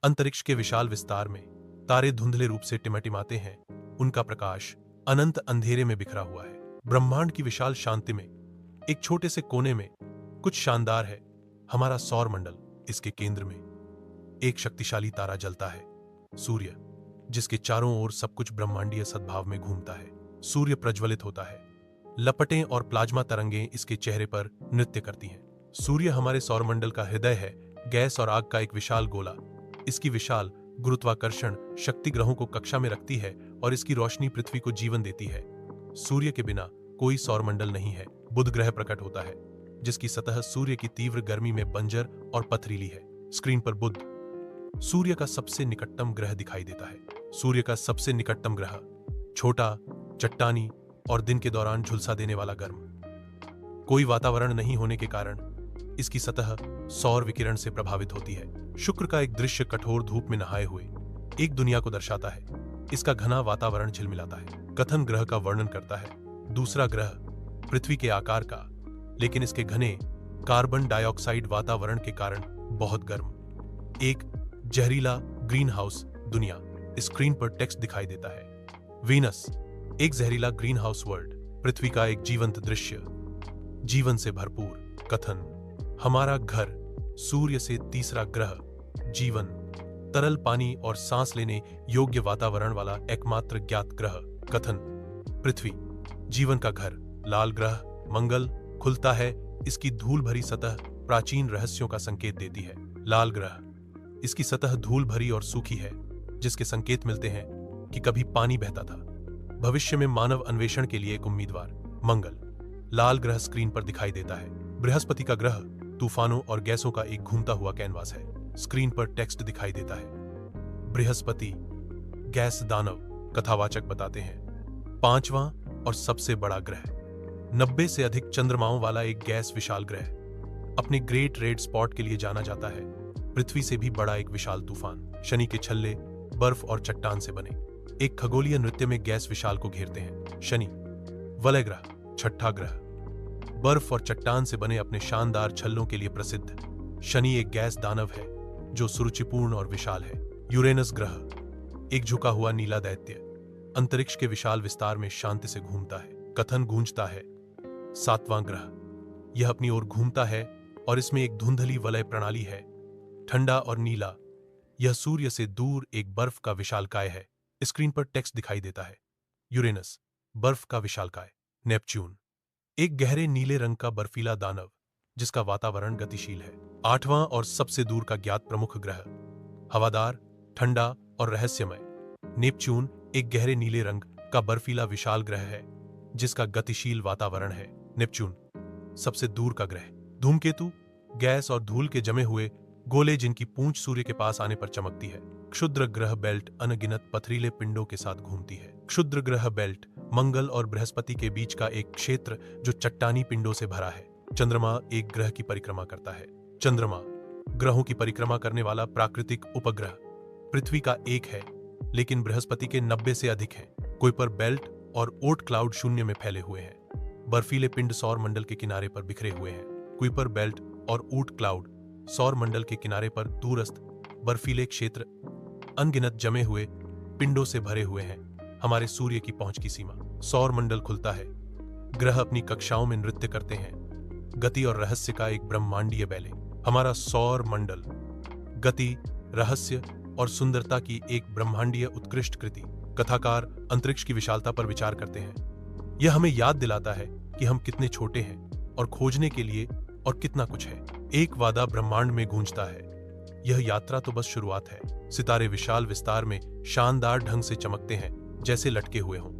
अंतरिक्ष के विशाल विस्तार में तारे धुंधले रूप से टिमटिमाते हैं, उनका प्रकाश अनंत अंधेरे में बिखरा हुआ है। ब्रह्मांड की विशाल शांति में एक छोटे से कोने में कुछ शानदार है। हमारा सौर मंडल, इसके केंद्र में एक शक्तिशाली तारा जलता है, सूर्य, जिसके चारों ओर सब कुछ ब्रह्मांडीय सद्भाव में घूमता है। सूर्य प्रज्वलित होता है, लपटें और प्लाज्मा तरंगें इसके चेहरे पर नृत्य करती हैं। सूर्य हमारे सौरमंडल का हृदय है, गैस और आग का एक विशाल गोला। इसकी विशाल गुरुत्वाकर्षण शक्ति ग्रहों को कक्षा में रखती है और इसकी रोशनी पृथ्वी को जीवन देती है। सूर्य के बिना कोई सौरमंडल नहीं है। बुध ग्रह प्रकट होता है, जिसकी सतह सूर्य की तीव्र गर्मी में बंजर और पथरीली है। स्क्रीन पर बुध सूर्य का सबसे निकटतम ग्रह दिखाई देता है। सूर्य का सबसे निकटतम ग्रह छोटा, चट्टानी और दिन के दौरान झुलसा देने वाला गर्म। कोई वातावरण नहीं होने के कारण इसकी सतह सौर विकिरण से प्रभावित होती है। शुक्र का एक दृश्य कठोर धूप में नहाए हुए एक दुनिया को दर्शाता है। इसका घना वातावरण झिलमिलाता है। कथन ग्रह का वर्णन करता है, दूसरा ग्रह पृथ्वी के आकार का, लेकिन इसके घने कार्बन डाइऑक्साइड वातावरण के कारण बहुत गर्म। एक जहरीला ग्रीन हाउस दुनिया। स्क्रीन पर टेक्स्ट दिखाई देता है, वीनस, एक जहरीला ग्रीन हाउस वर्ल्ड। पृथ्वी का एक जीवंत दृश्य, जीवन से भरपूर। कथन, हमारा घर सूर्य से तीसरा ग्रह, जीवन, तरल पानी और सांस लेने योग्य वातावरण वाला एकमात्र ज्ञात ग्रह। कथन, पृथ्वी, जीवन का घर। लाल ग्रह मंगल खुलता है, इसकी धूल भरी सतह प्राचीन रहस्यों का संकेत देती है। लाल ग्रह, इसकी सतह धूल भरी और सूखी है, जिसके संकेत मिलते हैं कि कभी पानी बहता था। भविष्य में मानव अन्वेषण के लिए एक उम्मीदवार। मंगल, लाल ग्रह स्क्रीन पर दिखाई देता है। बृहस्पति का ग्रह तूफानों और गैसों का एक घूमता हुआ कैनवास है। स्क्रीन पर टेक्स्ट दिखाई देता है, बृहस्पति, गैस दानव, कथावाचक बताते हैं पांचवां और सबसे बड़ा ग्रह। 90 से अधिक चंद्रमाओं वाला एक गैस विशाल ग्रह, अपने ग्रेट रेड स्पॉट के लिए जाना जाता है। पृथ्वी से भी बड़ा एक विशाल तूफान। शनि के छल्ले बर्फ और चट्टान से बने एक खगोलीय नृत्य में गैस विशाल को घेरते हैं। शनि, वलय ग्रह, छठा ग्रह, बर्फ और चट्टान से बने अपने शानदार छल्लों के लिए प्रसिद्ध। शनि एक गैस दानव है जो सुरुचिपूर्ण और विशाल है। यूरेनस ग्रह, एक झुका हुआ नीला दैत्य, अंतरिक्ष के विशाल विस्तार में शांति से घूमता है। कथन गूंजता है, सातवां ग्रह, यह अपनी ओर घूमता है और इसमें एक धुंधली वलय प्रणाली है, ठंडा और नीला। यह सूर्य से दूर एक बर्फ का विशालकाय है। स्क्रीन पर टेक्स्ट दिखाई देता है, यूरेनस, बर्फ का विशालकाय। नेपच्यून, एक गहरे नीले रंग का बर्फीला दानव जिसका वातावरण गतिशील है। आठवां और सबसे दूर का ज्ञात प्रमुख ग्रह, हवादार, ठंडा और रहस्यमय। नेपच्यून एक गहरे नीले रंग का बर्फीला विशाल ग्रह है जिसका गतिशील वातावरण है। नेपच्यून सबसे दूर का ग्रह। धूमकेतु, गैस और धूल के जमे हुए गोले जिनकी पूंछ सूर्य के पास आने पर चमकती है। क्षुद्र ग्रह बेल्ट अनगिनत पथरीले पिंडों के साथ घूमती है। क्षुद्र ग्रह बेल्ट मंगल और बृहस्पति के बीच का एक क्षेत्र जो चट्टानी पिंडों से भरा है। चंद्रमा एक ग्रह की परिक्रमा करता है। चंद्रमा ग्रहों की परिक्रमा करने वाला प्राकृतिक उपग्रह पृथ्वी का एक है, लेकिन बृहस्पति के 90 से अधिक हैं। कुइपर बेल्ट और ओट क्लाउड शून्य में फैले हुए हैं। बर्फीले पिंड सौर मंडल के किनारे पर बिखरे हुए हैं। कुइपर बेल्ट और ओट क्लाउड सौर मंडल के किनारे पर दूरस्थ बर्फीले क्षेत्र अनगिनत जमे हुए पिंडों से भरे हुए हैं। हमारे सूर्य की पहुंच की सीमा। सौर मंडल खुलता है, ग्रह अपनी कक्षाओं में नृत्य करते हैं। गति और रहस्य का एक ब्रह्मांडीय बैले। हमारा सौर मंडल गति, रहस्य और सुंदरता की एक ब्रह्मांडीय उत्कृष्ट कृति। कथाकार अंतरिक्ष की विशालता पर विचार करते हैं। यह हमें याद दिलाता है कि हम कितने छोटे हैं और खोजने के लिए और कितना कुछ है। एक वादा ब्रह्मांड में गूंजता है, यह यात्रा तो बस शुरुआत है। सितारे विशाल विस्तार में शानदार ढंग से चमकते हैं, जैसे लटके हुए हों।